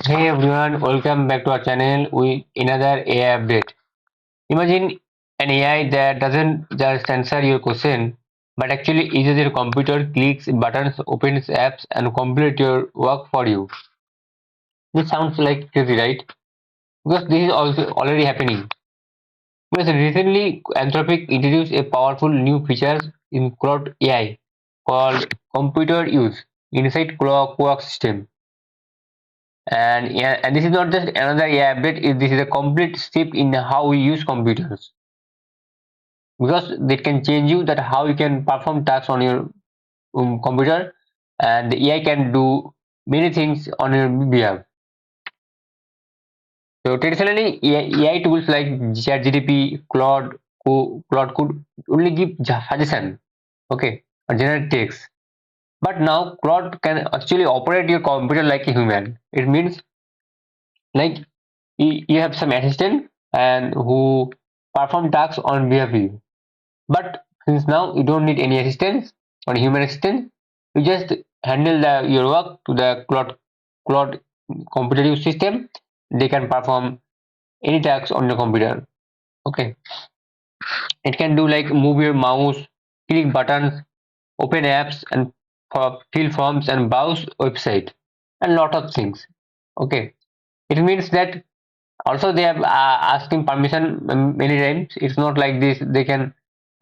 Hey everyone, welcome back to our channel with another AI update. Imagine an AI that doesn't just answer your question but actually uses your computer, clicks buttons, opens apps, and complete your work for you. This sounds like crazy, right? Because this is also already happening. Because recently Anthropic introduced a powerful new feature in Claude AI called computer use inside Claude Quark system. And yeah, and this is not just another AI update, this is a complete shift in how we use computers, because they can change you that how you can perform tasks on your computer, and the AI can do many things on your behalf. So traditionally AI tools like ChatGPT, Claude could only give suggestion, okay, or generate text. But now Claude can actually operate your computer like a human. It means like you have some assistant and who perform tasks on behalf of you. But since now you don't need any assistance or human assistant, you just handle your work to the Claude competitive system. They can perform any tasks on your computer. Okay, it can do like move your mouse, click buttons, open apps, and fill forms and browse website, and lot of things. Okay, it means that also they have asking permission many times. It's not like this they can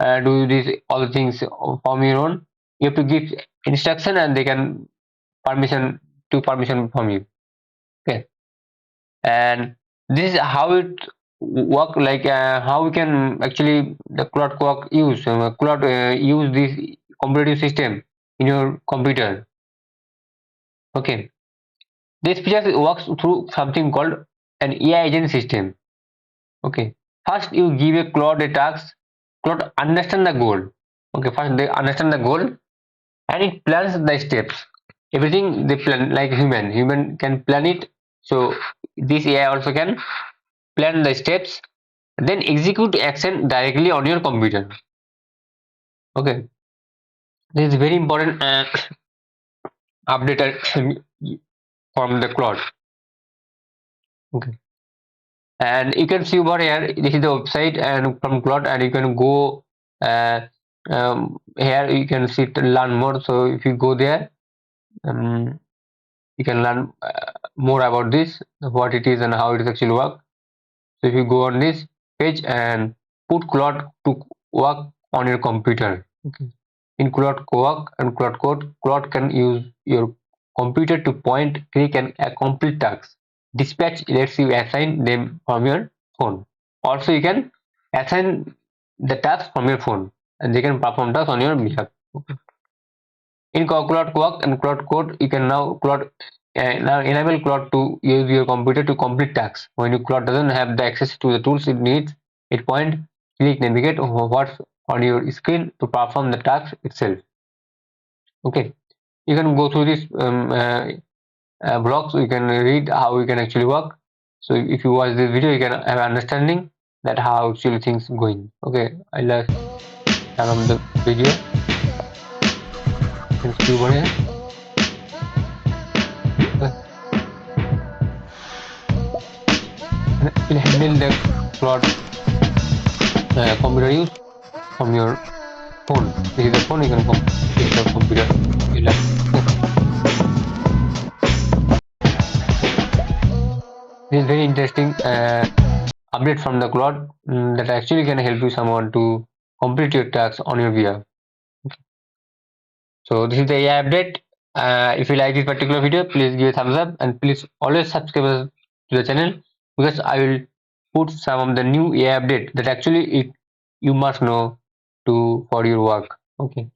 do this all the things from your own. You have to give instruction and they can permission from you. Okay, and this is how it work, like how we can actually the cloud work use cloud use this competitive system in your computer. Okay, this feature works through something called an AI agent system. Okay. First, you give a Claude a task. Claude understand the goal. Okay. First, they understand the goal and it plans the steps. Everything they plan like human. Human can plan it. So this AI also can plan the steps. Then execute action directly on your computer. Okay. This is very important update from the Claude. Okay. And you can see over here. This is the website and from Claude, and you can go. Here you can see to learn more. So if you go there, um, you can learn more about this, what it is and how it is actually work. So if you go on this page and put Claude to work on your computer. Okay. In Claude work and Claude code, Claude can use your computer to point, click, and complete tasks. Dispatch lets you assign them from your phone. Also, you can assign the tasks from your phone, and they can perform tasks on your behalf. Okay. In Cloud Work and Cloud Code, you can now enable Cloud to use your computer to complete tasks. When your Cloud doesn't have the access to the tools it needs, it point, click, navigate what's on your screen to perform the task itself. Okay, you can go through this blog, so you can read how you can actually work. So if you watch this video, you can have understanding that how actually things going. Okay, I'll turn on the video. You can see over here. Will handle the cloud computer use from your phone. This is the phone, you can use the computer. This is very interesting update from the cloud that actually can help you someone to complete your tasks on your behalf. So this is the AI update. If you like this particular video, please give a thumbs up and please always subscribe to the channel, because I will put some of the new AI update that actually you must know to for your work. Okay.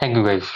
Thank you guys.